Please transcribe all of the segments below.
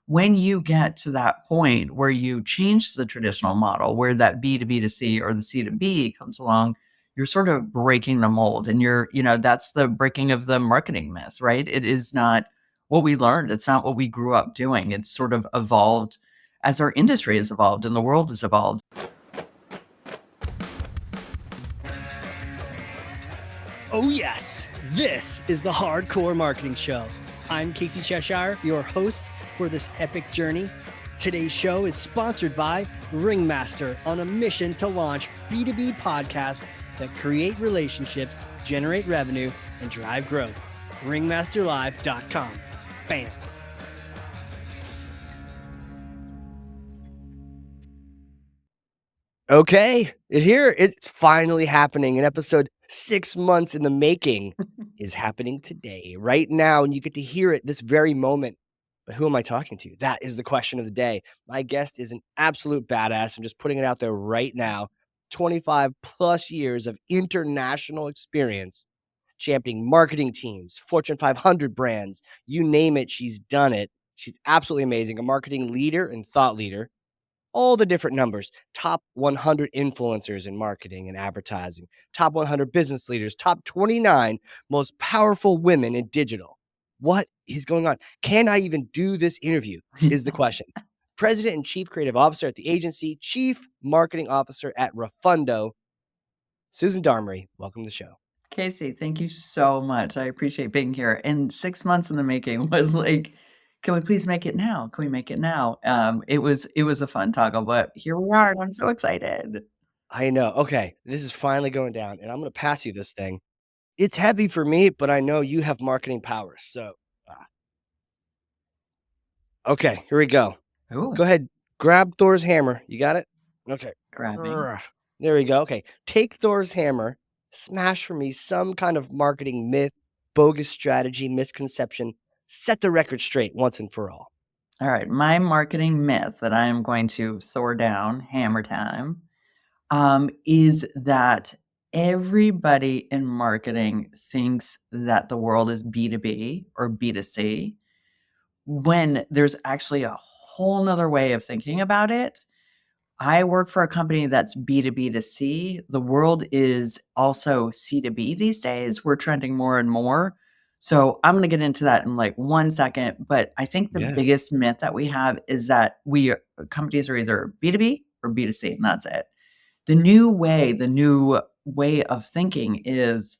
when you get to that point where you change the traditional model, where that B2B2C or the C2B comes along, you're sort of breaking the mold and that's the breaking of the marketing myth, right? It is not what we learned. It's not what we grew up doing. It's sort of evolved as our industry has evolved and the world has evolved. Oh yes, this is the Hardcore Marketing Show. I'm Casey Cheshire, your host for this epic journey. Today's show is sponsored by Ringmaster, on a mission to launch B2B podcasts that create relationships, generate revenue, and drive growth. Ringmasterlive.com. Bam. Okay, it's finally happening. An episode 6 months in the making is happening today, right now, and you get to hear it this very moment. But who am I talking to? That is the question of the day. My guest is an absolute badass. I'm just putting it out there right now. 25 plus years of international experience championing marketing teams, Fortune 500 brands, you name it, she's done it. She's absolutely amazing, a marketing leader and thought leader. All the different numbers, top 100 influencers in marketing and advertising, top 100 business leaders, top 29 most powerful women in digital. What is going on? Can I even do this interview is the question. President and Chief Creative Officer at the agency, Chief Marketing Officer at Refundo, Suzanne Darmory. Welcome to the show. Casey, thank you so much. I appreciate being here. And 6 months in the making was like, can we please make it now? Can we make it now? It was a fun toggle, but here we are. And I'm so excited. I know. Okay, this is finally going down, and I'm going to pass you this thing. It's heavy for me, but I know you have marketing powers. So, okay, here we go. Ooh, Go ahead, grab Thor's hammer. You got it? Okay. grabbing. There we go. Okay, take Thor's hammer, smash for me some kind of marketing myth, bogus strategy, misconception. Set the record straight once and for all. All right. My marketing myth that I am going to Thor down, hammer time, is that everybody in marketing thinks that the world is B2B or B2C when there's actually a whole nother way of thinking about it. I work for a company that's B2B2C. The world is also C2B these days. We're trending more and more. So I'm going to get into that in like 1 second. But I think the biggest myth that we have is that companies are either B2B or B2C, and that's it. The new way of thinking is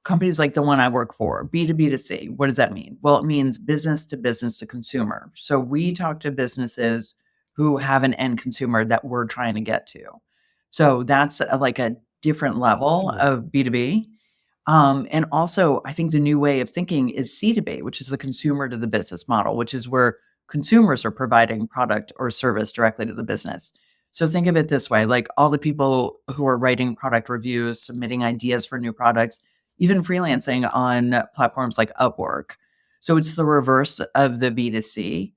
companies like the one I work for, B2B2C. What does that mean? Well, it means business to consumer. So we talk to businesses who have an end consumer that we're trying to get to. So that's like a different level of B2B. And also, I think the new way of thinking is C2B, which is the consumer to the business model, which is where consumers are providing product or service directly to the business. So think of it this way, like all the people who are writing product reviews, submitting ideas for new products, even freelancing on platforms like Upwork. So it's the reverse of the B2C.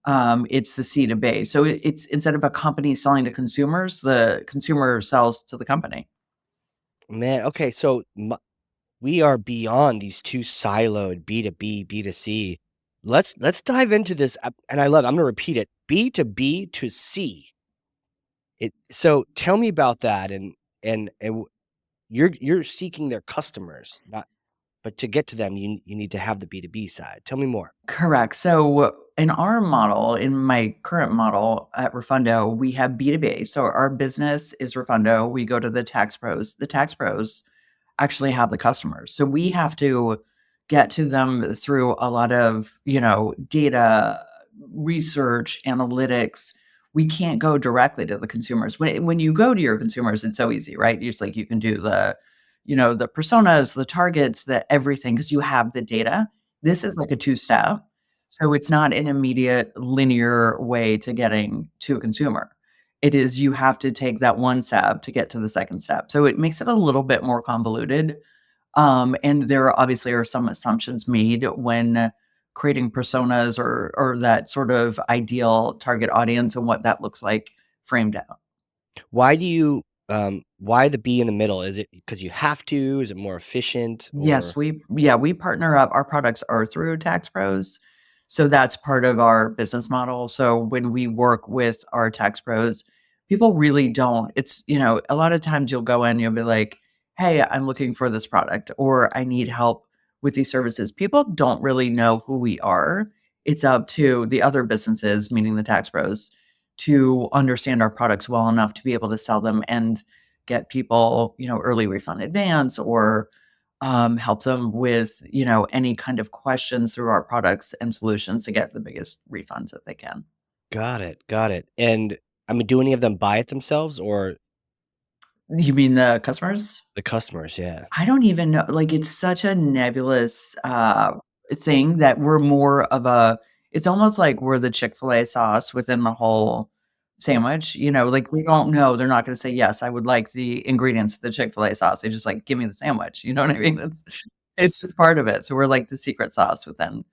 It's the C2B. So it's instead of a company selling to consumers, the consumer sells to the company. Man, okay, so we are beyond these two siloed B2B, B2C. Let's dive into this, and I'm going to repeat it, B2B2C. So tell me about that, and you're seeking their customers, but to get to them, you need to have the B2B side. Tell me more. Correct. So in our model, in my current model at Refundo, we have B2B. So our business is Refundo. We go to the tax pros. The tax pros actually have the customers. So we have to get to them through a lot of, data, research, analytics. We can't go directly to the consumers. When you go to your consumers, it's so easy, right? It's like you can do the personas, the targets, the everything, because you have the data. This is like a two-step. So it's not an immediate linear way to getting to a consumer. It is you have to take that one step to get to the second step. So it makes it a little bit more convoluted. And there obviously are some assumptions made when creating personas or that sort of ideal target audience and what that looks like framed out. Why the B in the middle? Is it because you have to? Is it more efficient? Yes, we partner up. Our products are through tax pros. So that's part of our business model. So when we work with our tax pros, people really don't. It's, a lot of times you'll go in, you'll be like, hey, I'm looking for this product or I need help with these services. People don't really know who we are. It's up to the other businesses, meaning the tax pros, to understand our products well enough to be able to sell them and get people, early refund advance or help them with, any kind of questions through our products and solutions to get the biggest refunds that they can. Got it, got it. And, I mean, do any of them buy it themselves or You mean the customers? the customers? Yeah. I don't even know. Like, it's such a nebulous thing that we're more of it's almost like we're the Chick-fil-A sauce within the whole sandwich. Like we don't know. They're not going to say, yes, I would like the ingredients of the Chick-fil-A sauce. They just like, give me the sandwich. You know what I mean? It's just part of it. So we're like the secret sauce within.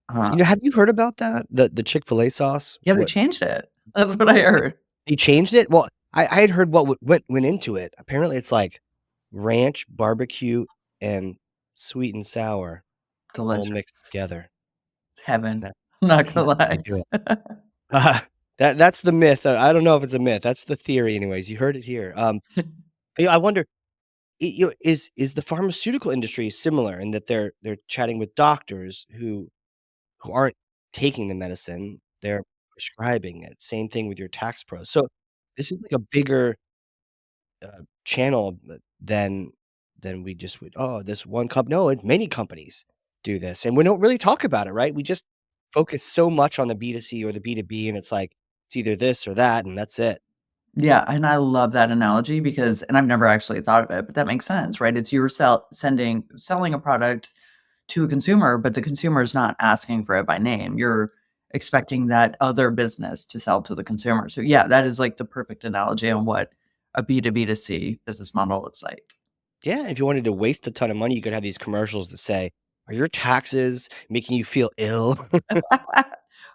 Uh, Have you heard about that? The Chick-fil-A sauce? yeah, they What changed it. That's what I heard. they changed it? Well, I had heard what went into it. Apparently, it's like ranch, barbecue, and sweet and sour all mixed Delicious. together. It's heaven. That I'm not gonna that's how they lie. do it. Uh, that's the myth. I don't know if it's a myth. That's the theory anyways. You heard it here. I wonder, is the pharmaceutical industry similar in that they're chatting with doctors who aren't taking the medicine, they're prescribing it. Same thing with your tax pros. So this is like a bigger, channel than we just would, "Oh, this one no, it's many companies do this, and we don't really talk about it, right? We just focus so much on the B2C or the B2B, and it's like, it's either this or that, and that's it. Yeah, and I love that analogy because and I've never actually thought of it, but that makes sense, right? It's you're selling a product to a consumer, but the consumer is not asking for it by name. You're expecting that other business to sell to the consumer. So yeah, that is like the perfect analogy on what a B2B2C business model looks like. Yeah, if you wanted to waste a ton of money, you could have these commercials that say, "Are your taxes making you feel ill?"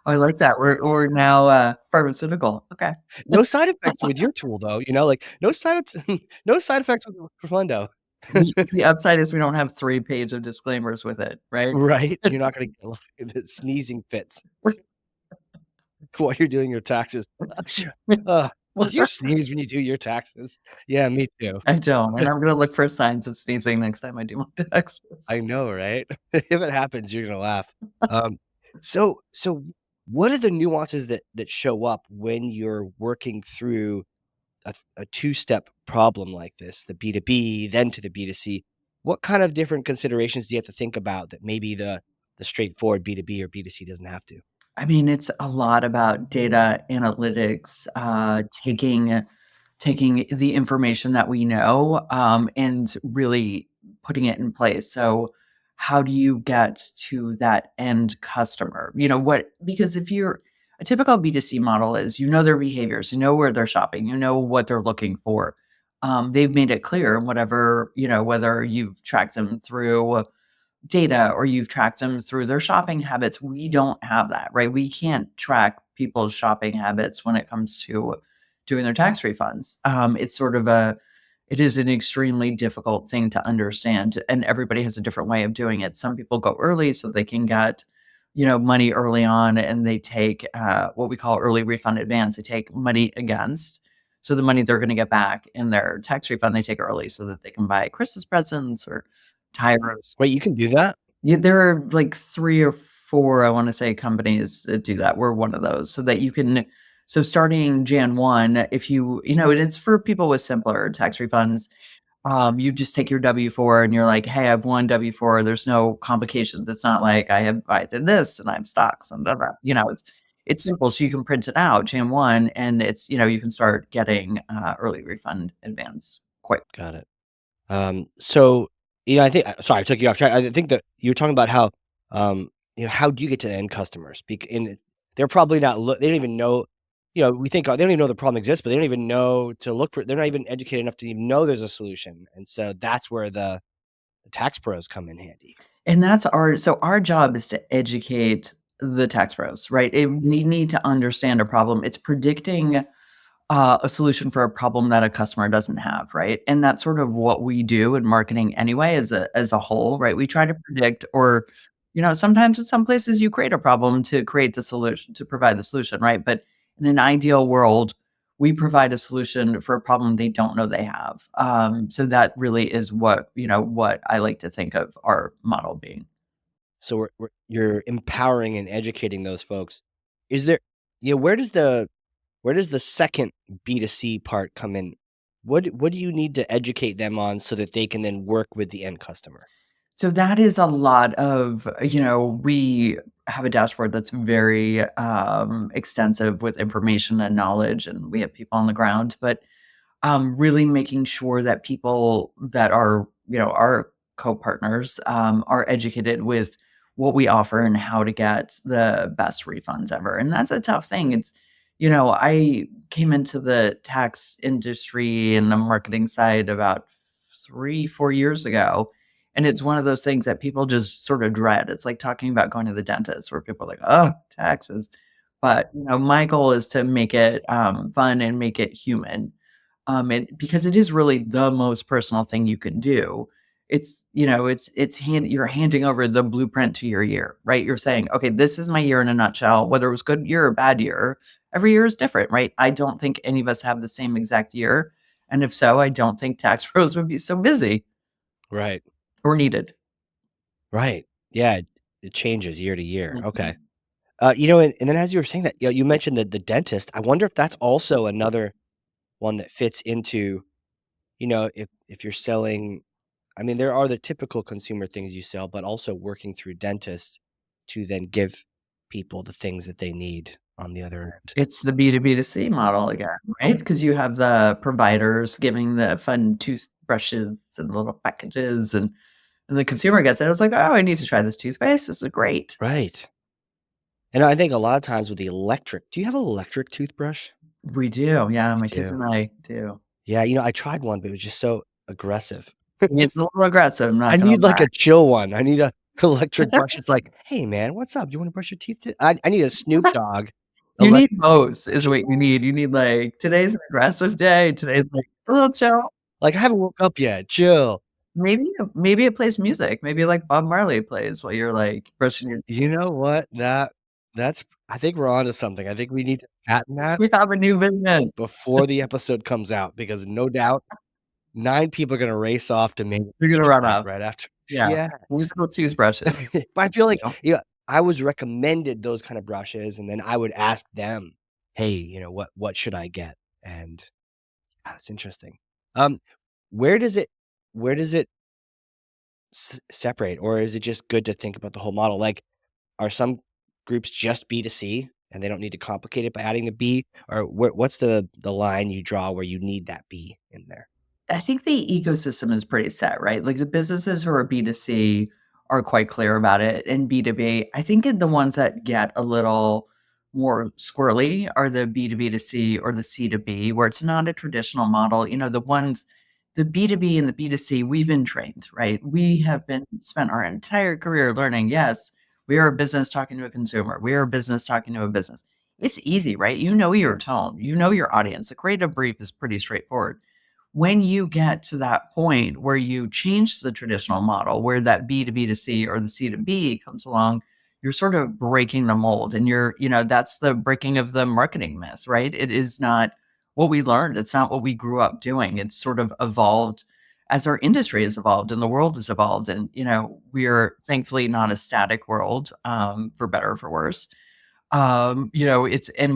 Oh, I like that. We're now, pharmaceutical. Okay. No side effects with your tool, though, like, no side effects with Refundo. The upside is we don't have 3 page of disclaimers with it, right? Right? You're not gonna get sneezing fits while you're doing your taxes. Do you sneeze when you do your taxes? Yeah, me too. I don't, and I'm gonna look for signs of sneezing next time I do my taxes. I know, right? If it happens, you're gonna laugh. Um, so what are the nuances that show up when you're working through a two-step problem like this, the B2B, then to the B2C? What kind of different considerations do you have to think about that maybe the straightforward B2B or B2C doesn't have to? I mean, it's a lot about data analytics, taking the information that we know, and really putting it in place. So, how do you get to that end customer? What because if you're a typical B2C model is their behaviors, you know where they're shopping, you know what they're looking for. They've made it clear, whatever, whether you've tracked them through data or you've tracked them through their shopping habits. We don't have that, right? We can't track people's shopping habits when it comes to doing their tax refunds. It is an extremely difficult thing to understand, and everybody has a different way of doing it. Some people go early so they can get, money early on, and they take what we call early refund advance. They take money against. So the money they're going to get back in their tax refund, they take early so that they can buy Christmas presents or tires. Wait, you can do that? Yeah, there are like 3 or 4, I wanna say, companies that do that. We're one of those, so that you can so starting Jan 1, if and it's for people with simpler tax refunds, you just take your W-4 and you're like, "Hey, I have 1 W-4, there's no complications." It's not like I did this and I have stocks and blah, blah, it's simple, so you can print it out Jan 1, and you can start getting, early refund advance quite. Got it. So, I think sorry, I took you off track. I think that you were talking about how, how do you get to the end customers? And they're probably not they don't even know, we think, "Oh, they don't even know the problem exists," but they don't even know to look for they're not even educated enough to even know there's a solution, and so that's where the tax pros come in handy. And that's our job is to educate the tax pros, right? We need to understand a problem. It's predicting a solution for a problem that a customer doesn't have, right? And that's sort of what we do in marketing anyway, as a whole, right? We try to predict or Sometimes in some places you create a problem to create the solution, to provide the solution, right? But in an ideal world, we provide a solution for a problem they don't know they have. So that really is what I like to think of our model being. So we're you're empowering and educating those folks. Is there where does the second B2C part come in? What do you need to educate them on so that they can then work with the end customer? So that is a lot of, we have a dashboard that's very extensive with information and knowledge, and we have people on the ground. But really making sure that people that are, our co-partners, are educated with what we offer and how to get the best refunds ever. And that's a tough thing. I came into the tax industry and the marketing side about 3, 4 years ago. And it's one of those things that people just sort of dread. It's like talking about going to the dentist where people are like, oh, taxes. But, my goal is to make it fun and make it human, and because it is really the most personal thing you can do. You're handing over the blueprint to your year, right? You're saying, okay, this is my year in a nutshell, whether it was good year or bad year. Every year is different, right? I don't think any of us have the same exact year. And if so, I don't think tax pros would be so busy Right. or needed. Right. Yeah, it changes year to year. Okay. Mhm. And then as you were saying that, you mentioned the dentist. I wonder if that's also another one that fits into, if you're selling. I mean, there are the typical consumer things you sell, but also working through dentists to then give people the things that they need on the other end. It's the B2B2C model again, right? Because you have the providers giving the fun toothbrushes and little packages, and the consumer gets it. I was like, "Oh, I need to try this toothpaste. This is great." Right. And I think a lot of times with the electric, do you have an electric toothbrush? We do, yeah, You my kids do. and I do. Yeah, I tried one, but it was just so aggressive. It's a little aggressive, I'm I not gonna need like lie. a chill one. I need a electric brush. It's like, "Hey man, what's up? Do you wanna brush your teeth I need a Snoop Dogg You elec need both is what you need. You need, like, today's an aggressive day, today's, like, a little chill. like, I haven't woke up yet, chill." Maybe it plays music. Maybe, like, Bob Marley plays while you're, like, brushing your You know what? That's I think we're onto something. I think we need to patent that we have a new business. before the episode comes out because no doubt 9 people are gonna race off to make You're gonna each run other off. right after. Yeah, Yeah. musical toothbrushes, But I feel you like, know? I was recommended those kind of brushes, and then I would ask them, "Hey, what should I get?" And, that's interesting. Um, where does it where does it separate, or is it just good to think about the whole model? Like, are some groups just B2C and they don't need to complicate it by adding the B? Or what's the line you draw where you need that B in there? I think the ecosystem is pretty set, right? Like, the businesses who are B2C are quite clear about it, and B2B, I think the ones that get a little more squirrely are the B2B2C or the C2B, where it's not a traditional model. The B2B and the B2C, we've been trained, right? We have been spent our entire career learning, yes, we are a business talking to a consumer. We are a business talking to a business. It's easy, right? You know your tone, you know your audience. A creative brief is pretty straightforward. When you get to that point where you change the traditional model, where that B2B2C or the C2B comes along, you're sort of breaking the mold, and that's the breaking of the marketing myth, right? It is not what we learned. It's not what we grew up doing. It's sort of evolved as our industry has evolved and the world has evolved. And, we're thankfully not a static world, for better or for worse. And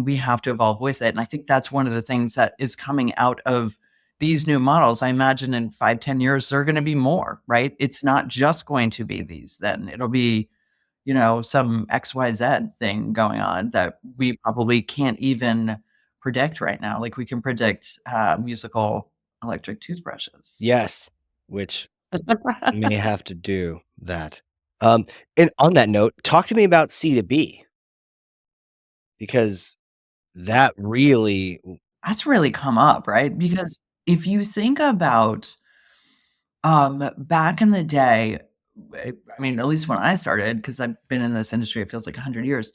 we have to evolve with it. And I think that's one of the things that is coming out of these new models. I imagine in 5, 10 years, there are going to be more, right? It's not just going to be these, then it'll be, some XYZ thing going on that we probably can't even predict right now. Like we can predict musical electric toothbrushes. Yes, which may have to do that. And on that note, talk to me about C2B because that really That's really come up, right? Because if you think about back in the day, I mean, at least when I started, because I've been in this industry, it feels like 100 years.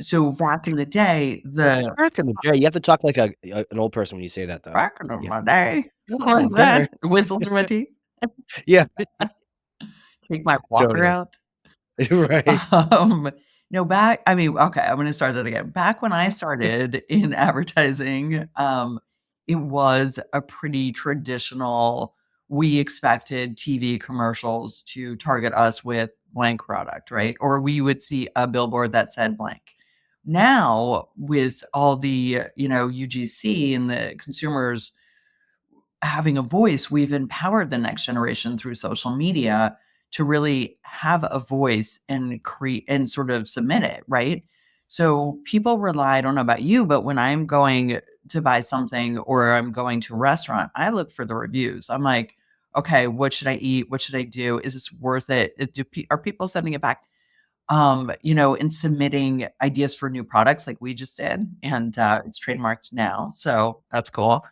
So back in the day, the back in the day, you have to talk like an old person when you say that, though. back in Yeah. my day, Back in what's the that? Whistle through my teeth, day. Yeah, take my walker totally. out. Right. Um, no, back I mean, okay, I'm gonna start that again. Back when I started in advertising, it was a pretty traditional we expected TV commercials to target us with blank product, right? Or we would see a billboard that said blank. Now, with all the, UGC and the consumers having a voice, we've empowered the next generation through social media to really have a voice and create and sort of submit it, right? So people rely, I don't know about you, but when I'm going to buy something or I'm going to a restaurant, I look for the reviews. I'm like, okay, what should I eat? What should I do? Is this worth it? Are people sending it back? And submitting ideas for new products like we just did, and it's trademarked now, so that's cool.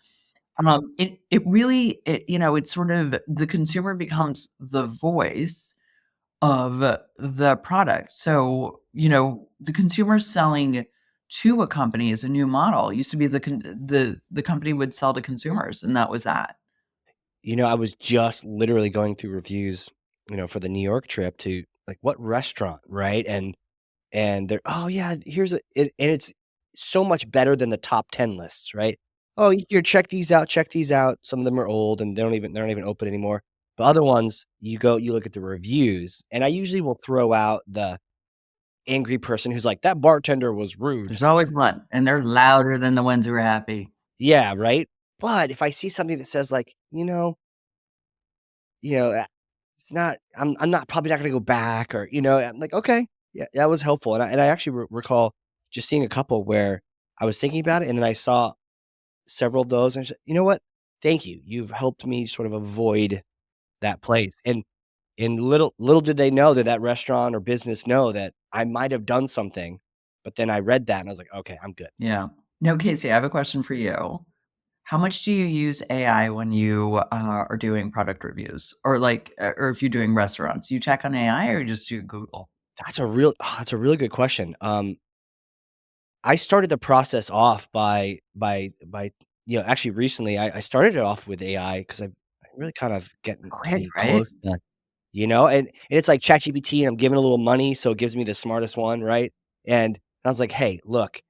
It really it's sort of the consumer becomes the voice of the product. So, the consumer selling to a company is a new model. It used to be the company would sell to consumers, and that was that. I was just literally going through reviews, for the New York trip to like what restaurant, right? And they're, "Oh, yeah, here's a," and it's so much better than the top 10 lists, right? "Oh, here, check these out, check these out." Some of them are old and they're not even open anymore. But other ones, you look at the reviews, and I usually will throw out the angry person who's like, "That bartender was rude." There's always one, and they're louder than the ones who are happy. Yeah, right? But if I see something that says like, it's not I'm not probably not gonna go back or, I'm like, "Okay, yeah, that was helpful." And I actually recall just seeing a couple where I was thinking about it, and then I saw several of those, and I said, "You know what? Thank you. You've helped me sort of avoid that place." And little did they know that that restaurant or business know that I might have done something, but then I read that and I was like, "Okay, I'm good." Yeah. No, Casey, I have a question for you. How much do you use AI when you, are doing product reviews? Or if you're doing restaurants, you check on AI or you just do Google? That's a really good question. I started the process off by actually recently I started it off with AI because I really kind of getting to Quick, be right? close to, and it's like ChatGPT and I'm giving a little money, so it gives me the smartest one, right? And I was like, "Hey, look,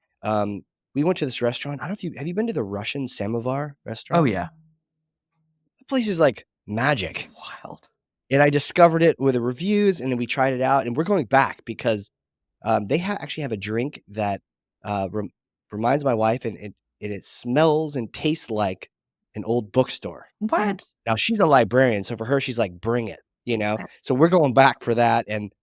we went to this restaurant. I don't know if you have you been to the Russian Samovar Oh, restaurant? yeah. The place is like magic." Wild. And I discovered it with the reviews, and then we tried it out, and we're going back because they actually have a drink that, reminds my wife, and it smells and tastes like an old bookstore. What? Now she's a librarian, so for her, she's like, "Bring it," you know? So we're going back for that, and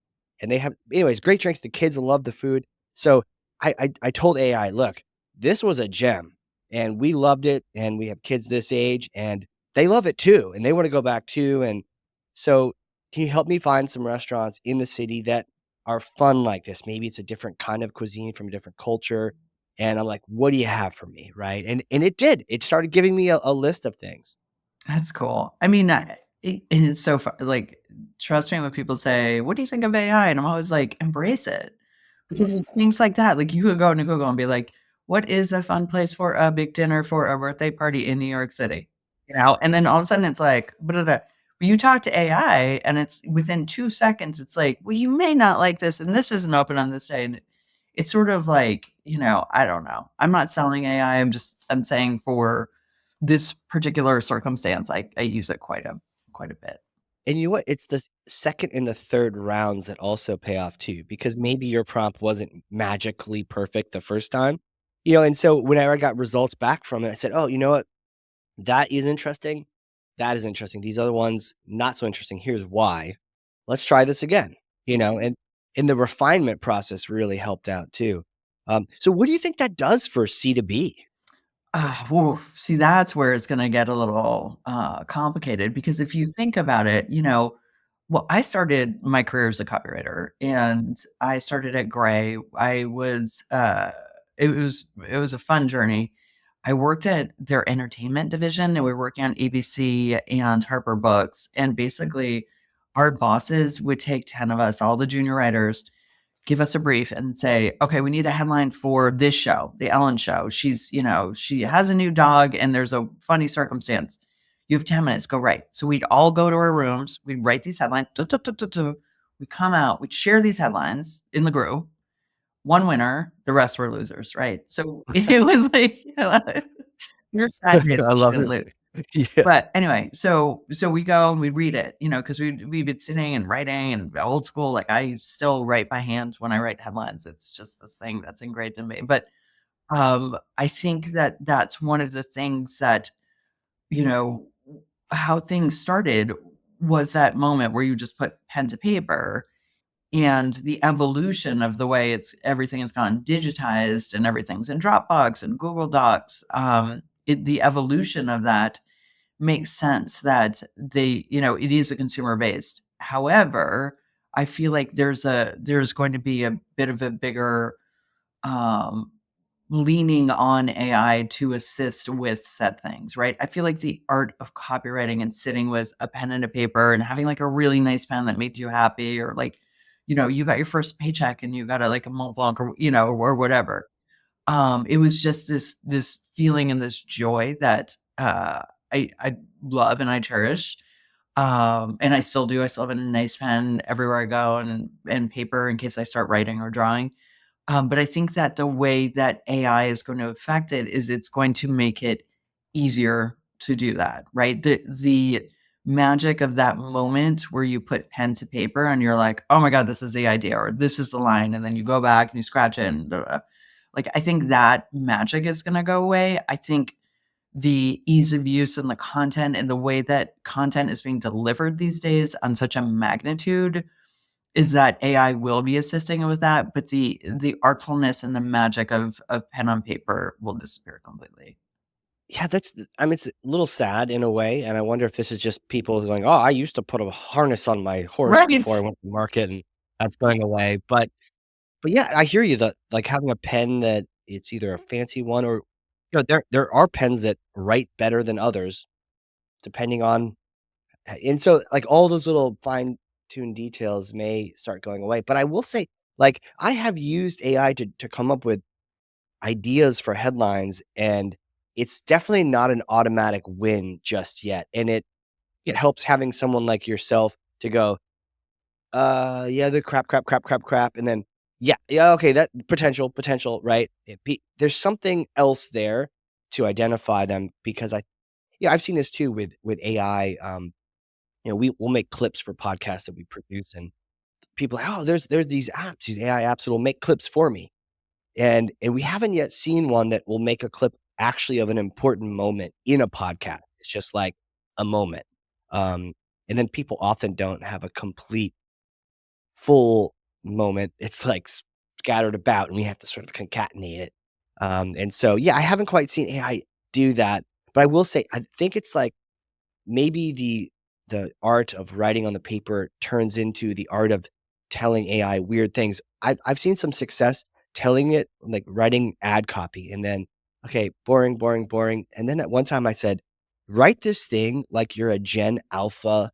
they have anyways, great drinks, the kids love the food. So I told AI, "Look, this was a gem, and we loved it, and we have kids this age, and they love it too, and they wanna go back too, and so can you help me find some restaurants in the city that are fun like this? Maybe it's a different kind of cuisine from a different culture." And I'm like, "What do you have for me?" Right? And it did. It started giving me a list of things. That's cool. I mean, and it's so fu like, trust me when people say, "What do you think of AI?" And I'm always like, "Embrace it." Because it's things like that, like, you could go into Google and be like, "What is a fun place for a big dinner for a birthday party in New York City?" And then all of a sudden it's like, But you talk to AI and it's within 2 seconds, it's like, "Well, you may not like this, and this isn't open on this day," and it's sort of like, I don't know. I'm not selling AI, I'm saying for this particular circumstance, I use it quite a bit. And you know what? It's the second and the third rounds that also pay off too, because maybe your prompt wasn't magically perfect the first time, and so whenever I got results back from it, I said, "Oh, you know what? That is interesting. That is interesting. These other ones, not so interesting. Here's why. Let's try this again." And the refinement process really helped out too. So what do you think that does for C2B? Woof. See, that's where it's gonna get a little, complicated because if you think about it, well, I started my career as a copywriter, and I started at Gray. It was a fun journey. I worked at their entertainment division, and we were working on ABC and Harper Books, and basically, our bosses would take 10 of us, all the junior writers, give us a brief and say, okay, we need a headline for this show, the Ellen show. She has a new dog and there's a funny circumstance. You have 10 minutes, go write. So we'd all go to our rooms, we'd write these headlines. Duh, duh, duh, duh, duh. We come out, we share these headlines in the group, one winner, the rest were losers, right? So it was like, your sad grades I love didn't it. lose. Yeah. But anyway, so we go and we read it, because we've been sitting and writing and old school, like I still write by hand when I write headlines. It's just this thing that's ingrained in me. But I think that that's one of the things that, you know, how things started was that moment where you just put pen to paper, and the evolution of the way everything has gone digitized and everything's in Dropbox and Google Docs. The evolution of that makes sense that it is a consumer based. However, I feel like there's going to be a bit of a bigger um, leaning on AI to assist with said things, right? I feel like the art of copywriting and sitting with a pen and a paper and having like a really nice pen that made you happy, or like, you got your first paycheck and you got a like a mont blanc, or whatever. It was just this feeling and this joy that I love and I cherish. And I still do. I still have a nice pen everywhere I go, and paper in case I start writing or drawing. But I think that the way that AI is going to affect it is it's going to make it easier to do that, right? The magic of that moment where you put pen to paper and you're like, oh my God, this is the idea, or this is the line, and then you go back and you scratch it and like, I think that magic is going to go away. I think the ease of use and the content and the way that content is being delivered these days on such a magnitude is that AI will be assisting with that, but the artfulness and the magic of pen on paper will disappear completely. Yeah, I mean, it's a little sad in a way, and I wonder if this is just people going, "Oh, I used to put a harness on my horse before I Right. went to market, and that's going away." But yeah, I hear you that, like, having a pen that it's either a fancy one or there are pens that write better than others depending on and so, like, all those little fine-tuned details may start going away, but I will say, like, I have used AI to come up with ideas for headlines, and it's definitely not an automatic win just yet, and it helps having someone like yourself to go, yeah, the crap, crap, crap, crap, crap," and then, "Yeah, yeah, okay, that potential, right?" There's something else there to identify them because yeah, I've seen this too with AI, we'll make clips for podcasts that we produce, and people, "Oh, there's these apps, these AI apps that'll make clips for me." And we haven't yet seen one that will make a clip actually of an important moment in a podcast. It's just like a moment. Um, and then people often don't have a complete, full moment. It's like scattered about, and we have to sort of concatenate it. And so, yeah, I haven't quite seen AI do that, but I will say I think it's like maybe the art of writing on the paper turns into the art of telling AI weird things. I've seen some success telling it, like, writing ad copy and then, "Okay, boring, boring, boring," and then at one time I said, "Write this thing like you're a Gen Alpha,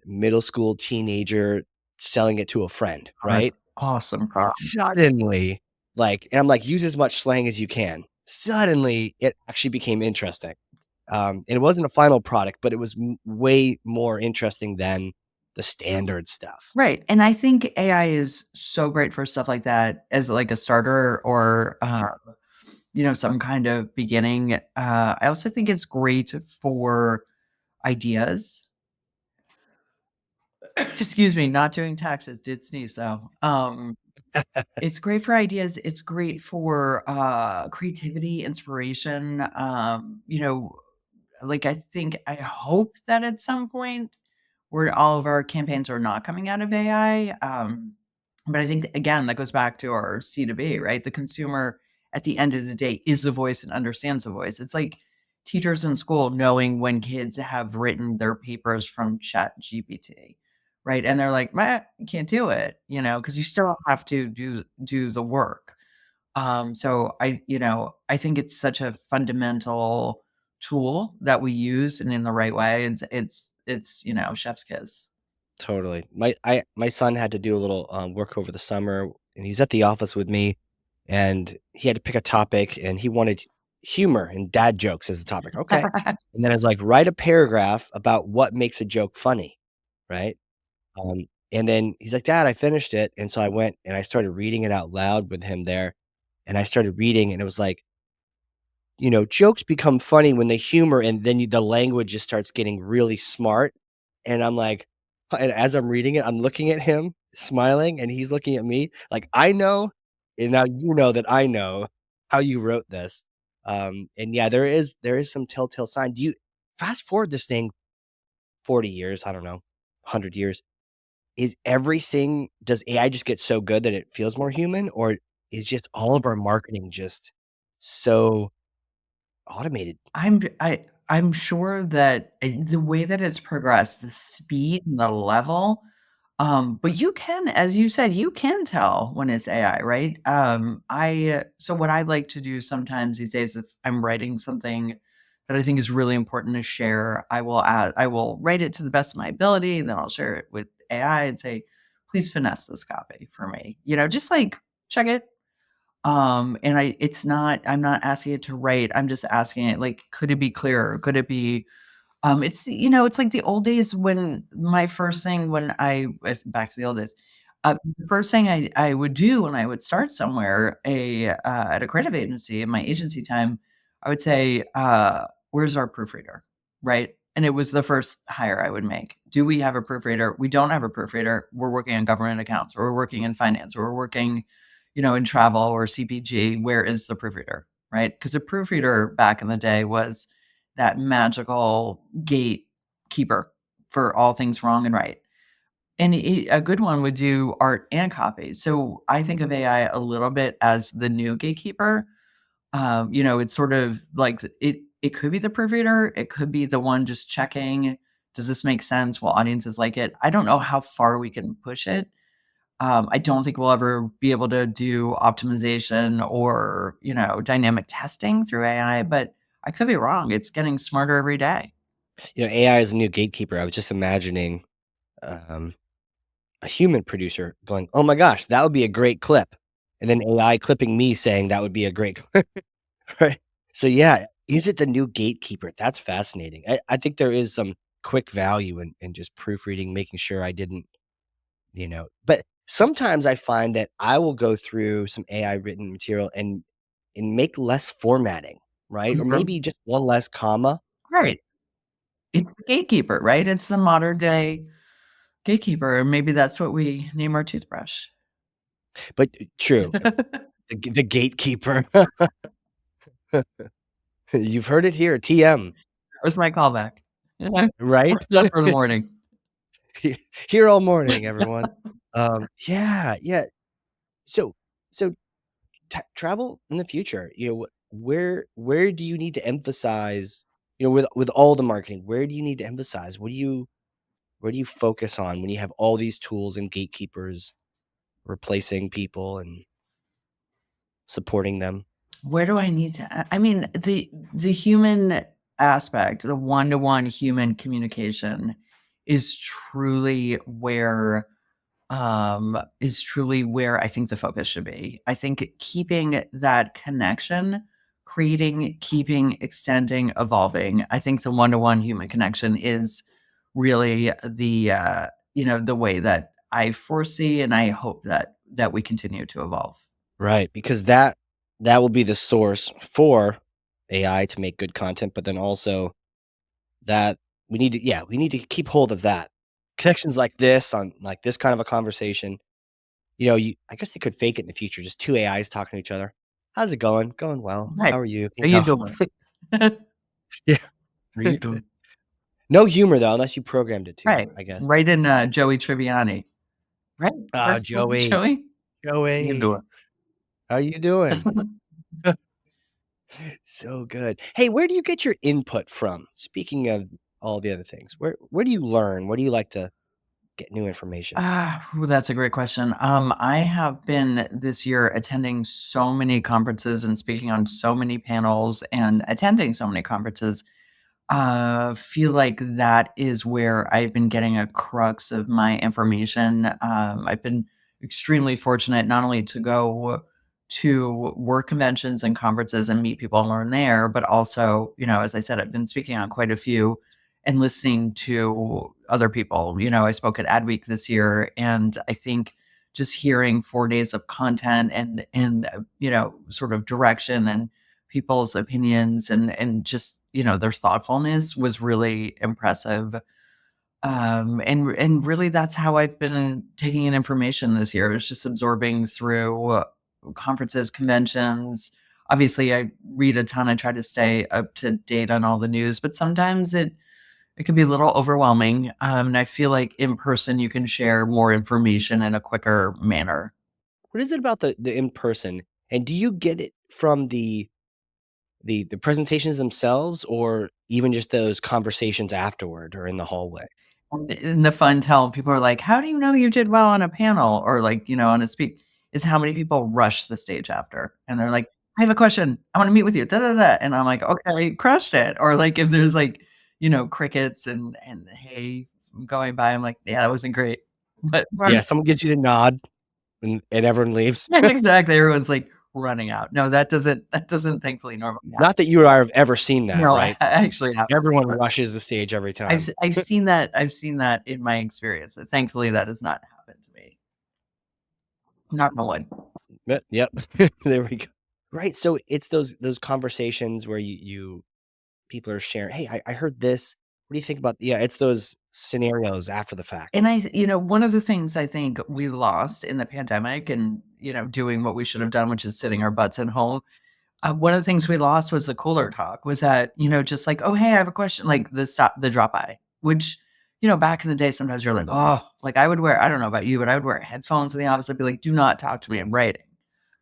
middle school teenager selling it to a friend," Oh, that's right? awesome, Carl. Suddenly, and I'm like, "Use as much slang as you can." Suddenly, it actually became interesting. And it wasn't a final product, but it was way more interesting than the standard stuff. Right, and I think AI is so great for stuff like that as, like, a starter, or, some kind of beginning. I also think it's great for ideas. Excuse me, not doing taxes, did sneeze, though. It's great for ideas, it's great for, creativity, inspiration, like, I hope that at some point where all of our campaigns are not coming out of AI. But I think that, again, that goes back to our C2B, right? The consumer at the end of the day is the voice and understands the voice. It's like teachers in school knowing when kids have written their papers from Chat GPT, right? And they're like, "Meh, you can't do it," because you still have to do the work. So I think it's such a fundamental tool that we use, and in the right way. It's chef's kiss. Totally. My son had to do a little, work over the summer, and he's at the office with me, and he had to pick a topic, and he wanted humor and dad jokes as the topic. Okay. And then it's like, "Write a paragraph about what makes a joke funny," right? And then he's like, "Dad, I finished it." And so I went and I started reading it out loud with him there. And I started reading, and it was like, jokes become funny when they humor, and then the language just starts getting really smart. And I'm like, and as I'm reading it, I'm looking at him smiling, and he's looking at me like, I know, and now you know that I know how you wrote this. And yeah, there is some telltale sign. Do you fast forward this thing 40 years? I don't know, 100 years. Is everything Does AI just get so good that it feels more human, or is just all of our marketing just so automated? I'm sure that, the way that it's progressed, the speed and the level, but you can, as you said, you can tell when it's AI, right? So what I like to do sometimes these days, if I'm writing something that I think is really important to share, I will write it to the best of my ability, then I'll share it with AI and say, "Please finesse this copy for me." Just like check it. And I'm not asking it to write. I'm just asking it, like, could it be clearer? Could it be it's like the old days when my first thing when I was back to the old days. The first thing I would do when I would start somewhere, at a creative agency in my agency time, I would say, "Where's our proofreader?" Right? And it was the first hire I would make. "Do we have a proofreader? We don't have a proofreader. We're working on government accounts, or we're working in finance, or we're working, in travel or CPG. Where is the proofreader?" Right? Because a proofreader back in the day was that magical gatekeeper for all things wrong and right. And a good one would do art and copy. So I think of AI a little bit as the new gatekeeper. It's sort of like it could be the proofreader, it could be the one just checking, does this make sense? Will audiences like it? I don't know how far we can push it. I don't think we'll ever be able to do optimization or, dynamic testing through AI, but I could be wrong. It's getting smarter every day. AI is a new gatekeeper. I was just imagining, um, a human producer going, "Oh my gosh, that would be a great clip," and then AI clipping me saying that would be a great right? So, yeah, is it the new gatekeeper? That's fascinating. I think there is some quick value in just proofreading, making sure I didn't, but sometimes I find that I will go through some AI written material and make less formatting, right? Or Mhm. maybe just one less comma. Right. It's the gatekeeper, right? It's the modern day gatekeeper, and maybe that's what we name our toothbrush. But true, the gatekeeper. You've heard it here, TM, That was my callback. Yeah. right? Done for the morning. Here all morning, everyone. Yeah, yeah. So so travel in the future, where do you need to emphasize, with all the marketing, where do you need to emphasize? Where do you focus on when you have all these tools and gatekeepers replacing people and supporting them? Where do I need to I mean, the human aspect, the one-to-one human communication is truly where I think the focus should be. I think keeping that connection, creating, keeping, extending, evolving. I think the one-to-one human connection is really the way that I foresee and I hope that we continue to evolve. Right, because that will be the source for AI to make good content, but then also that we need to keep hold of that. Connections like this on like this kind of a conversation, I guess they could fake it in the future, just 2 AIs talking to each other. "How's it going?" "Going well. Right. How are you?" How you doing? How Yeah. you doing? No humor though, unless you programmed it to, Right. I guess. Right in, Joey Tribbiani. Right? Ah, That's Joey, Joey? How you Joey, doing? how you doing? So good. Hey, where do you get your input from? Speaking of all the other things, where do you learn? Where do you like to get new information? Ooh, that's a great question. I have been this year attending so many conferences and speaking on so many panels and attending so many conferences. Feel like that is where I've been getting a crux of my information. I've been extremely fortunate not only to go to work conventions and conferences and meet people and learn there, but also, as I said, I've been speaking on quite a few. and listening to other people. I spoke at Adweek this year, and I think just hearing 4 days of content and sort of direction and people's opinions and just, their thoughtfulness was really impressive. And really that's how I've been taking in information this year. It's just absorbing through conferences, conventions. Obviously, I read a ton. I try to stay up to date on all the news, but sometimes it can be a little overwhelming. And I feel like in person you can share more information in a quicker manner. What is it about the in-person? And do you get it from the presentations themselves or even just those conversations afterward or in the hallway? In the fun tell, people are like, "How do you know you did well on a panel or like, on a speak?" Is how many people rush the stage after, and they're like, "I have a question. I wanna meet with you, da da da," and I'm like, "Okay, crushed it." Or like if there's like, crickets and hay going by, I'm like, "Yeah, that wasn't great." But Yeah, someone gives you the nod and everyone leaves. yeah, exactly, everyone's like running out. No, that doesn't thankfully normally happen. Not that you or I have ever seen that, No, I right? actually haven't. Everyone rushes the stage every I've time. s I've seen that in my experience, and thankfully that has not happened to me. Knock on wood. Yep. There we go. Right, so it's those conversations where you people are sharing, "Hey, I heard this. What do you think about" Yeah, it's those scenarios after the fact. And one of the things I think we lost in the pandemic and, doing what we should have done, which is sitting our butts at home. One of the things we lost was the cooler talk, was that, just like, "Oh, hey, I have a question," like the drop by, which, back in the day, sometimes you're like, "Oh," like I don't know about you, but I would wear headphones in the office. I'd be like, "Do not talk to me. I'm writing."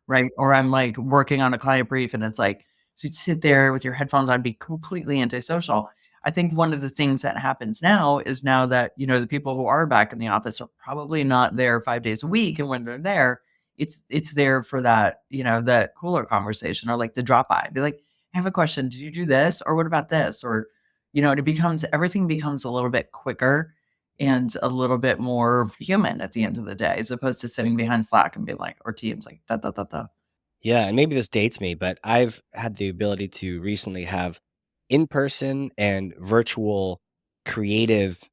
Right? Or I'm, like, working on a client brief, and it's like so you'd sit there with your headphones on, be completely antisocial. I think one of the things that happens now is now that, the people who are back in the office are probably not there 5 days a week, and when they're there, it's there for that, that cooler conversation or, like, the drop by. Be like, "I have a question. Did you do this? Or what about this?" Or, it becomes everything becomes a little bit quicker and a little bit more human at the end of the day, as opposed to sitting behind Slack and being like or Teams, like, "Da, da, da, da." Yeah, and maybe this dates me, but I've had the ability to recently have in-person and virtual creative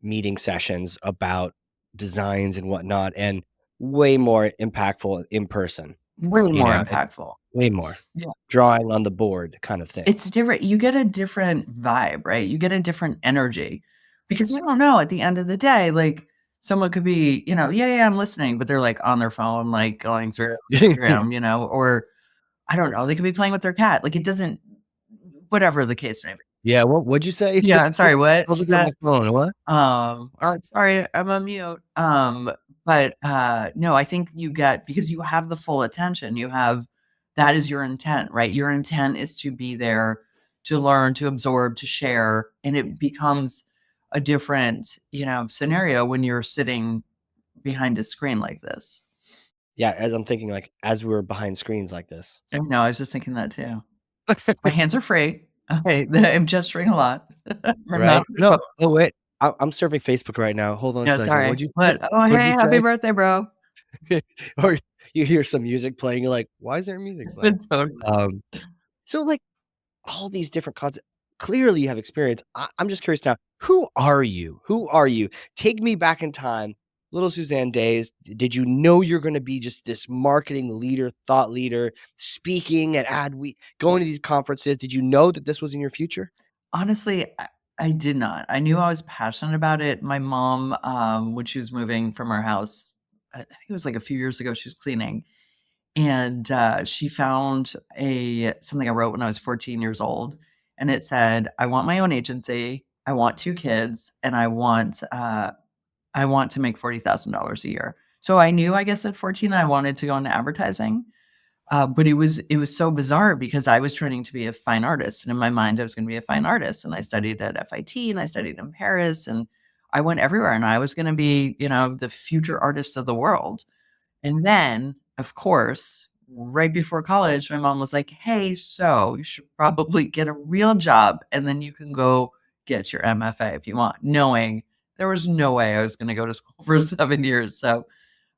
meeting sessions about designs and whatnot, and way more impactful in person, Way you more know, impactful. way more. Yeah. Drawing on the board kind of thing. It's different. You get a different vibe, right? You get a different energy because you don't know at the end of the day, like someone could be, "Yeah, yeah, I'm listening," but they're like on their phone, like going through Instagram, or I don't know, they could be playing with their cat. Like it doesn't whatever the case may be. Yeah, what'd you say? Yeah, I'm sorry, what I was was looking at my that? phone, what? Oh, sorry, I'm on mute. But no, I think you get because you have the full attention. You have that is your intent, right? Your intent is to be there, to learn, to absorb, to share, and it becomes a different, scenario when you're sitting behind a screen like this. Yeah, as I'm thinking, like, as we're behind screens like this. I know, I was just thinking that too. My hands are free. Okay, I'm gesturing a lot. I'm not Right? on my No. phone. Oh, wait. I'm surfing Facebook right now. Hold on a Yeah, second. sorry. What'd you But, "Oh, what'd hey, you happy say? birthday, bro." Or you hear some music playing, you're like, "Why is there music playing?" Totally. Um, so, like, all these different concepts. Clearly, you have experience. I'm just curious now, who are you? Who are you? Take me back in time, little Suzanne days. Did you know you're gonna be just this marketing leader, thought leader, speaking at Adweek, going to these conferences? Did you know that this was in your future? Honestly, I did not. I knew I was passionate about it. My mom, when she was moving from our house, I think it was like a few years ago, she was cleaning and she found a something I wrote when I was 14 years old. And it said, I want my own agency, I want two kids, and I want to make $40,000 a year. So I knew, I guess, at 14 I wanted to go into advertising. But it was so bizarre because I was training to be a fine artist, and in my mind, I was gonna be a fine artist, and I studied at FIT, and I studied in Paris, and I went everywhere, and I was gonna be, the future artist of the world. And then, of course, right before college, my mom was like, "Hey, so you should probably get a real job, and then you can go get your MFA if you want," knowing there was no way I was gonna go to school for 7 years. So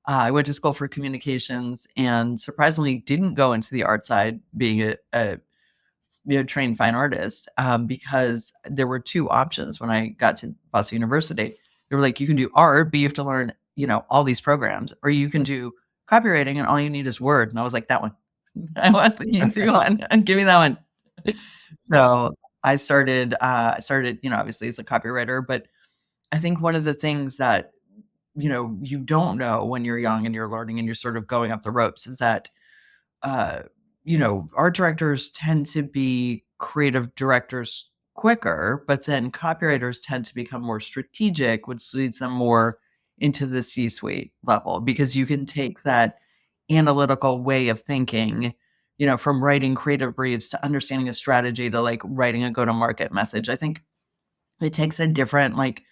I went to school for communications and surprisingly didn't go into the art side, being a trained fine artist, because there were two options when I got to Boston University. They were like, you can do art, but you have to learn, all these programs, or you can do copywriting and all you need is Word. And I was like, that one. I want the easy one. Give me that one. So I started, obviously as a copywriter, but I think one of the things that, you don't know when you're young and you're learning and you're sort of going up the ropes is that, uh, art directors tend to be creative directors quicker, but then copywriters tend to become more strategic, which leads them more into the C-suite level because you can take that analytical way of thinking, from writing creative briefs to understanding a strategy to like writing a go-to-market message. I think it takes a different, like,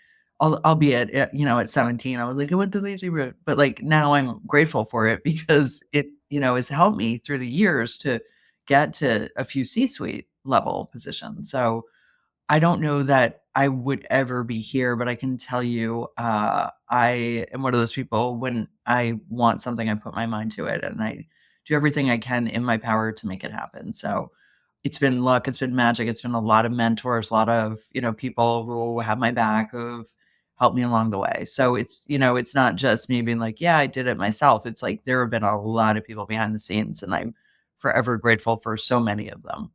albeit, at 17, I was like, "I went the lazy route," but, like, now I'm grateful for it because it, has helped me through the years to get to a few C-suite level positions. So I don't know that I would ever be here, but I can tell you, I am one of those people when I want something, I put my mind to it, and I do everything I can in my power to make it happen. So it's been luck, it's been magic, it's been a lot of mentors, a lot of, people who have my back, who've helped me along the way. So it's not just me being like, "Yeah, I did it myself." It's like there have been a lot of people behind the scenes, and I'm forever grateful for so many of them.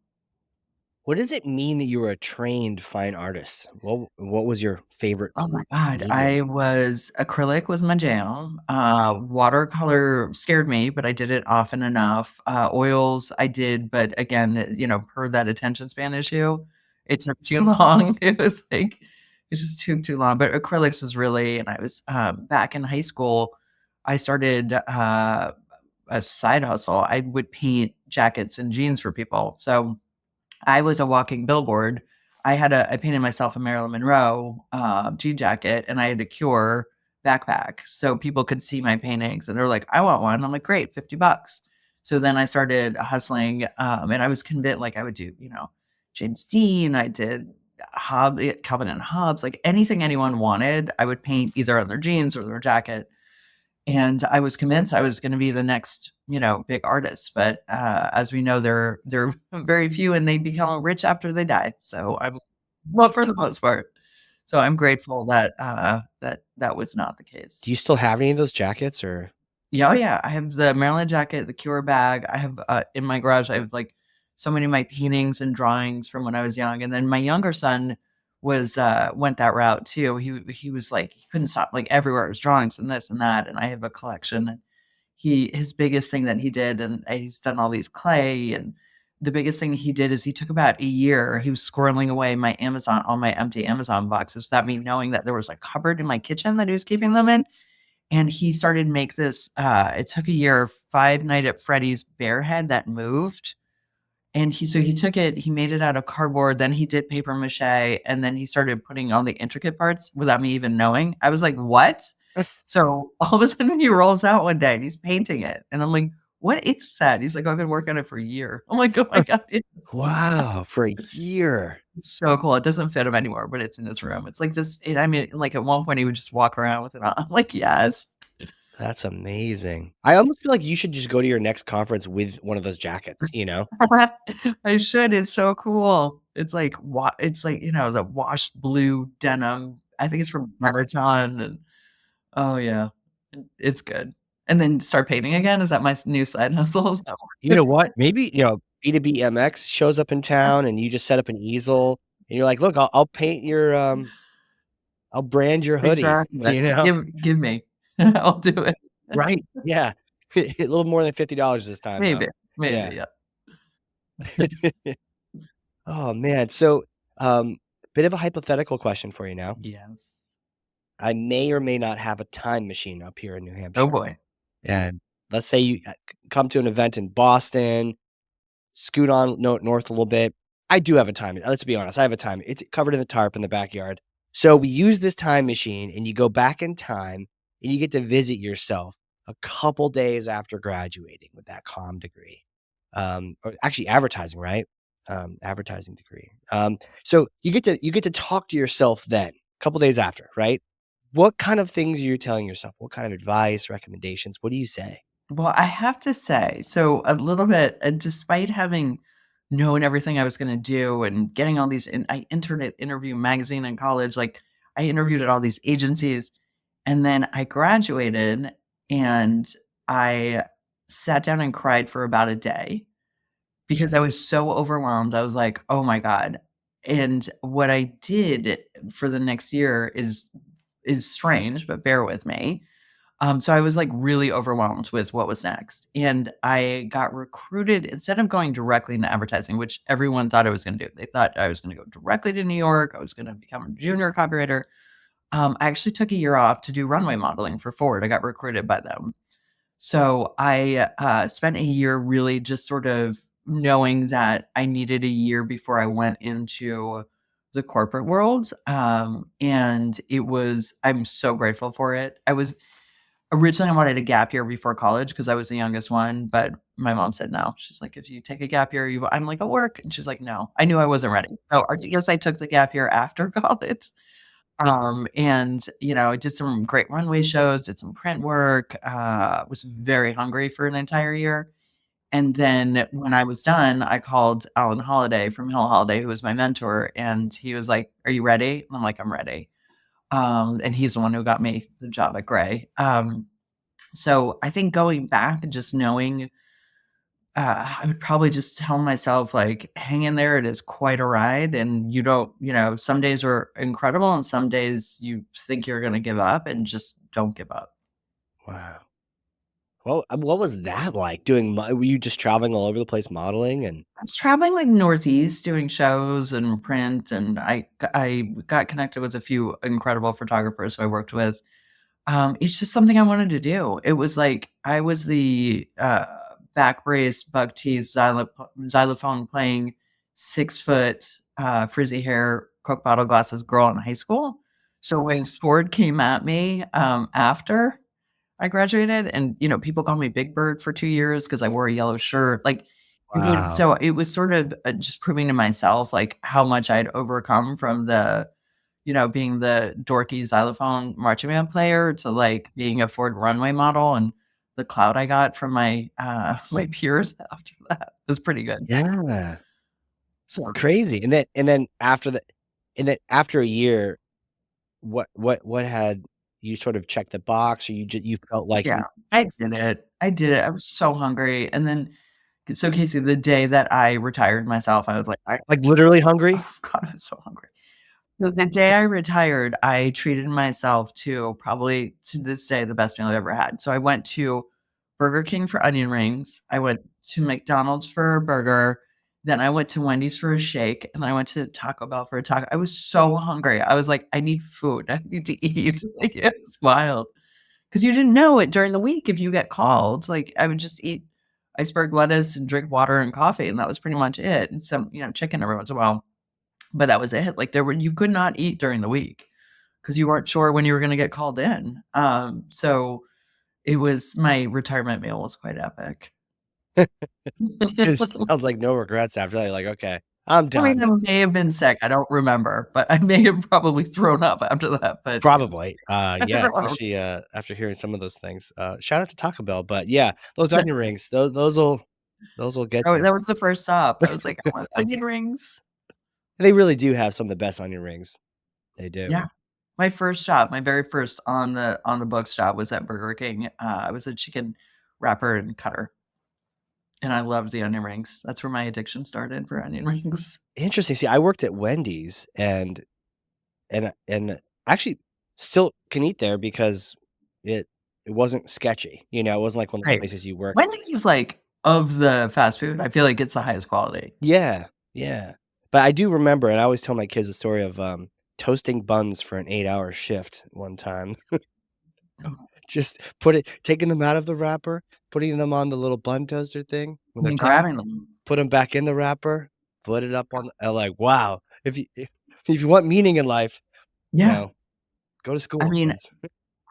What does it mean that you were a trained fine artist? What was your favorite Oh my god, medium? I was acrylic was my jam. Watercolor scared me, but I did it often enough. Oils I did, but again, per that attention span issue, it took too long. It was like it just took too long. But acrylics was really, and I was back in high school, I started a side hustle. I would paint jackets and jeans for people. So I was a walking billboard. I painted myself a Marilyn Monroe, jean jacket, and I had a Cure backpack so people could see my paintings, and they're like, "I want one." I'm like, "Great, $50." So then I started hustling, and I was convinced like I would do, James Dean, I did Calvin and Hobbes, like anything anyone wanted, I would paint either on their jeans or their jacket. And I was convinced I was gonna be the next, big artist, but, as we know, they're very few and they become rich after they die, so I'm well, for the most part. So I'm grateful that, that was not the Do case. you still have any of those jackets or Yeah, oh yeah, I have the Maryland jacket, the Cure bag, I have, in my garage, I have, like, so many of my paintings and drawings from when I was young, and then my younger son went that route too. He was like he couldn't stop, like, everywhere was drawings and this and that, and I have a collection. His biggest thing that he did, and he's done all these clay, and the biggest thing he did is he took about a year, he was squirreling away my Amazon all my empty Amazon boxes without me knowing that there was a cupboard in my kitchen that he was keeping them in, and he started to make this, it took a year, Five Night at Freddy's bear head that moved, and he took it, he made it out of cardboard, then he did paper mache, and then he started putting all the intricate parts without me even knowing. I was like, "What?" So, all of a sudden, he rolls out one day, and he's painting it, and I'm like, "What is that?" He's like, "Oh, I've been working on it for a year." I'm like, "Oh my god, it's Wow, for a year. so cool." It doesn't fit him anymore, but it's in his room. It's like this I mean, like, at one point, he would just walk around with it on. I'm like, "Yes." That's amazing. I almost feel like you should just go to your next conference with one of those jackets, you know? I should, it's so cool. It's like, the washed blue denim. I think it's from Marathon, and oh, yeah. It's good. And then start painting again? Is that my new side hustle? Is that You know what? Maybe, B2B MX shows up in town and you just set up an easel and you're like, "Look, I'll paint your, I'll brand your hoodie," exactly. you know? Give me. I'll do it. Right, yeah. A little more than $50 this time, though. Maybe, maybe, Yeah. yeah. Oh, man. So, bit of a hypothetical question for you now. Yes. I may or may not have a time machine up here in New Oh, Hampshire. boy. And let's say you, come to an event in Boston, scoot on north a little bit. I do have a time let's be honest, I have a time it's covered in the tarp in the backyard. So we use this time machine and you go back in time and you get to visit yourself a couple days after graduating with that comm degree. Or actually advertising, right? Advertising degree. So you get to talk to yourself then, a couple days after, right? What kind of things are you telling yourself? What kind of advice, recommendations? What do you say? Well, I have to say, so a little bit, despite having knowing everything I was gonna do and getting all these, and I entered an interview magazine in college, like, I interviewed at all these agencies, and then I graduated, and I sat down and cried for about a day because I was so overwhelmed. I was like, "Oh my god." And what I did for the next year is strange, but bear with me. So I was, like, really overwhelmed with what was next, and I got recruited instead of going directly into advertising, which everyone thought I was gonna do. They thought I was gonna go directly to New York, I was gonna become a junior copywriter. I actually took a year off to do runway modeling for Ford. I got recruited by them. So I, spent a year really just sort of knowing that I needed a year before I went into the corporate world, and I'm so grateful for it. Originally, I wanted a gap year before college because I was the youngest one, but my mom said no. She's like, "If you take a gap year, you" I'm like, "I'll work," and she's like, "No." I knew I wasn't ready. So, I guess I took the gap year after college. And, I did some great runway shows, did some print work, was very hungry for an entire year. And then when I was done, I called Alan Holiday from Hill Holiday, who was my mentor, and he was like, "Are you ready?" And I'm like, "I'm ready." And he's the one who got me the job at Gray. So I think going back and just knowing, I would probably just tell myself, like, "Hang in there, it is quite a ride, and you don't" some days are incredible, and some days you think you're gonna give up, and just don't give up. Wow. Well, what was that like doing mo were you just traveling all over the place modeling and I was traveling, like, Northeast doing shows and print, and I got connected with a few incredible photographers who I worked with. It's just something I wanted to do. It was like I was the, back brace, buck teeth, xylophone playing 6 foot, frizzy hair, Coke bottle glasses girl in high school. So when Ford came at me, after I graduated and, people called me Big Bird for 2 years because I wore a yellow shirt, like, Wow. it was sort of, just proving to myself, like, how much I'd overcome from being the dorky xylophone marching band player to, like, being a Ford runway model, and the clout I got from my, my peers after that was pretty good. Yeah. So, Crazy, and then after a year, what had you sort of checked the box or you felt like yeah, you I did it. I did it. I was so hungry, and then so Casey, the day that I retired myself, I was like, I like, literally hungry? oh god, I was so hungry. So the day I retired, I treated myself to probably to this day the best meal I've ever had. So I went to Burger King for onion rings. I went to McDonald's for a burger. Then I went to Wendy's for a shake, and then I went to Taco Bell for a taco. I was so hungry. I was like, "I need food. I need to eat." Like, it was wild because you didn't know it during the week if you get called. Like, I would just eat iceberg lettuce and drink water and coffee, and that was pretty much it, and some, chicken every once in a while. But that was it, like, you could not eat during the week because you weren't sure when you were gonna get called in, so it was my retirement meal was quite epic. It sounds like no regrets after that, you're like, "Okay, I'm I mean, done." I may have been sick, I don't remember, but I may have probably thrown up after that, but yes. Probably, yeah, especially, after hearing some of those things, shout out to Taco Bell, but yeah, those onion rings, those will get Oh, you. that was the first stop. I was like, "I want onion rings." They really do have some of the best onion rings. They do. Yeah. My very first on the books job was at Burger King. I was a chicken wrapper and cutter, and I loved the onion rings. That's where my addiction started for onion rings. Interesting, see, I worked at Wendy's and actually still can eat there because it it wasn't sketchy, it wasn't like one of those Right. places you work. Wendy's is like of the fast food, I feel like it's the highest quality. Yeah, yeah. But I do remember, and I always tell my kids the story of, toasting buns for an 8-hour shift one time. Oh, Just taking them out of the wrapper, putting them on the little bun toaster thing when and they're then done, grabbing them. put them back in the wrapper, put it up on like, wow. If you want meaning in life, you Yeah. know, go to I school, mean, kids.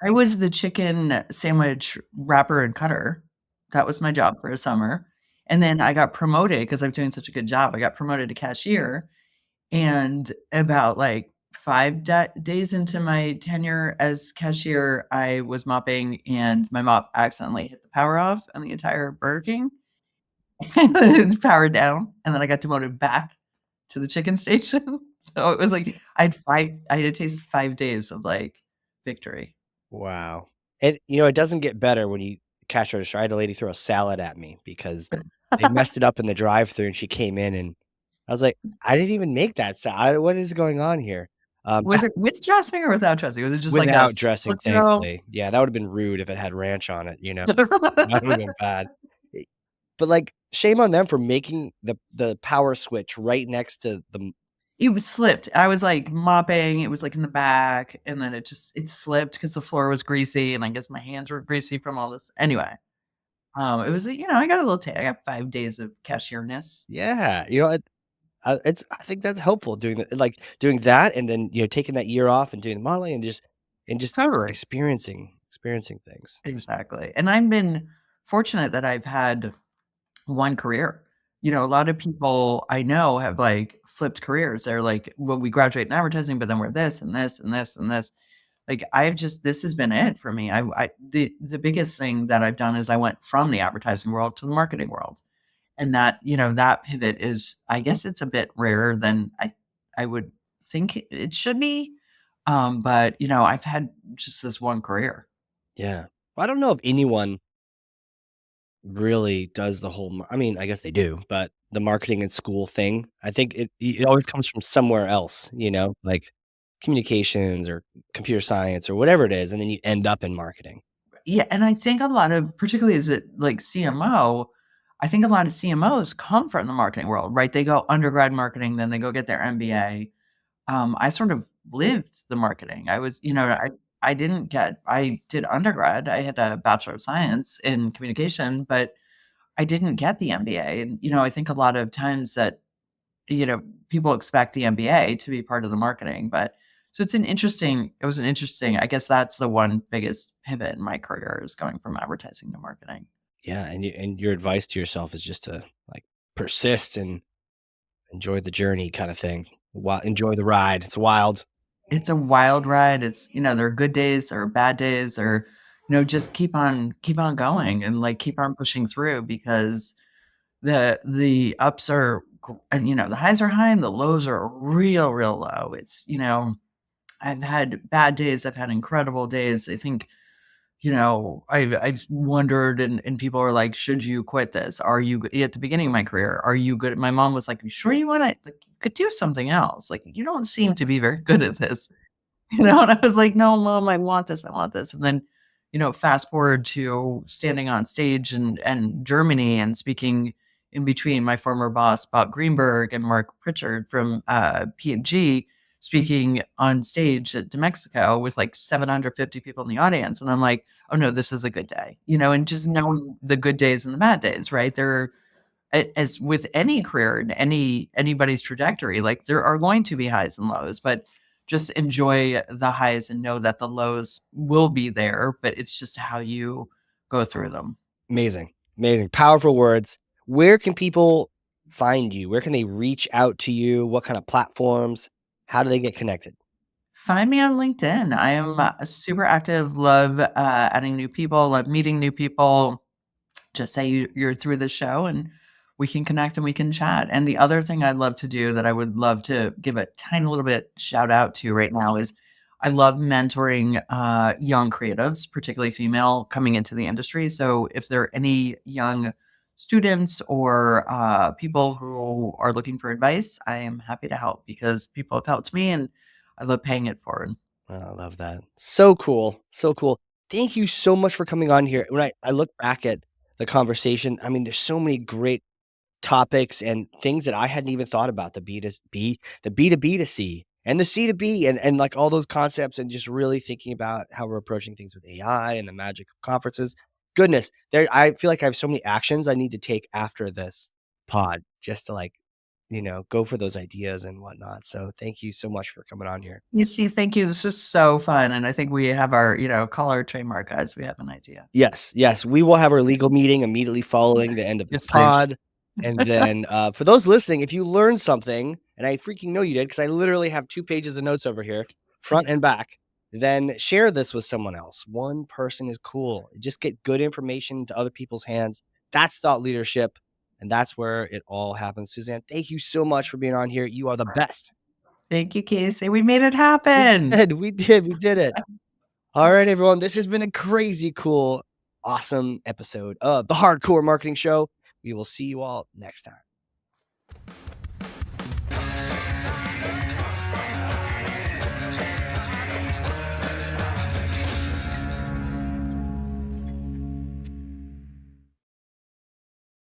I was the chicken sandwich wrapper and cutter. That was my job for a summer, and then I got promoted because 'cause I'm doing such a good job. I got promoted to cashier, and about, like, 5 days into my tenure as cashier, I was mopping, and my mop accidentally hit the power off on the entire Burger King. and then it powered down, and then I got demoted back to the chicken station. So it was like I had to taste 5 days of, like, victory. Wow. And, you know, it doesn't get better when you cash register. I had a lady throw a salad at me because they messed it up in the drive-through, and she came in, and I was like, "I didn't even make that salad. What is going on here?" Was it with dressing or without dressing? Was it just like a Without dressing, split zero? thankfully. Yeah, that would've been rude if it had ranch on it, you know? That would've been bad. Eh, but, like, shame on them for making the power switch right next to the m It was slipped. I was, like, mopping, it was, like, in the back, and then it slipped because the floor was greasy, and I guess my hands were greasy from all this anyway, it was, I got a little I got 5 days of cashierness. Yeah, you know, it's I think that's helpful doing doing that and then, you know, taking that year off and doing the modeling and just Totally. experiencing things. Exactly, and I've been fortunate that I've had one career. A lot of people I know have, like, flipped careers. They're like, "Well, we graduate in advertising, but then we're this and this and this and this." Like, I've just this has been it for me. The biggest thing that I've done is I went from the advertising world to the marketing world, and that pivot is I guess it's a bit rarer than I would think it should be, but, I've had just this one career. Yeah. Well, I don't know if anyone really does the whole I mean, I guess they do, but the marketing and school thing, I think it always comes from somewhere else, you know, like communications or computer science or whatever it is, and then you end up in marketing. Yeah, and I think a lot of particularly as it like CMO, I think a lot of CMOs come from the marketing world, right? They go undergrad marketing, then they go get their MBA. I sort of lived the marketing. I did undergrad. I had a Bachelor of Science in communication, but I didn't get the MBA. And, I think a lot of times that you know, people expect the MBA to be part of the marketing, but so it was an interesting I guess that's the one biggest pivot in my career is going from advertising to marketing. Yeah, and your advice to yourself is just to, like, persist and enjoy the journey kinda thing. Enjoy the ride. It's wild. It's a wild ride. There are good days, there are bad days, or, just keep on going and like keep on pushing through because the ups are and the highs are high and the lows are real, real low. I've had bad days, I've had incredible days. I think, I've wondered and people are like, "Should you quit this? Are you at the beginning of my career, are you good?" My mom was like, "You sure you wanna like, you could do something else. Like, you don't seem to be very good at this." And I was like, "No, mom, I want this, I want this." And then, fast forward to standing on stage and Germany and speaking in between my former boss, Bob Greenberg, and Mark Pritchard from, P&G, speaking on stage at Mexico with, like, 750 people in the audience, and I'm like, "Oh, no, this is a good day." And just knowing the good days and the bad days, right? As with any career and anybody's trajectory, like there are going to be highs and lows, but just enjoy the highs and know that the lows will be there, but it's just how you go through them. Amazing, amazing, powerful words. Where can people find you? Where can they reach out to you? What kind of platforms? How do they get connected? Find me on LinkedIn. I am super active, love adding new people, love meeting new people. Just say you're through the show and we can connect and we can chat. And the other thing I'd love to do that I would love to give a tiny little bit shout out to right now is I love mentoring young creatives, particularly female, coming into the industry. So if there are any young students or people who are looking for advice, I am happy to help because people have helped me and I love paying it forward. Oh, I love that. So cool. So cool. Thank you so much for coming on here. When I look back at the conversation, I mean, there's so many great topics and things that I hadn't even thought about the B2B, the B2B2C and the C2B and like all those concepts and just really thinking about how we're approaching things with AI and the magic of conferences. Goodness, there I feel like I have so many actions I need to take after this pod just to like, you know, go for those ideas and whatnot. So thank you so much for coming on here. You see, thank you. This was so fun. And I think we have our, call our trademark guys. We have an idea. Yes, yes, we will have our legal meeting immediately following the end of this Yes, please. pod, and then, for those listening, if you learned something, and I freaking know you did, because I literally have 2 pages of notes over here, front and back, then share this with someone else. One person is cool. Just get good information to other people's hands. That's thought leadership, And that's where it all happens. Suzanne, thank you so much for being on here. You are the best. Thank you, Casey. We made it We happen. did. We did it. All right, everyone. This has been a crazy cool, awesome episode of the Hardcore Marketing Show. We will see you all next time.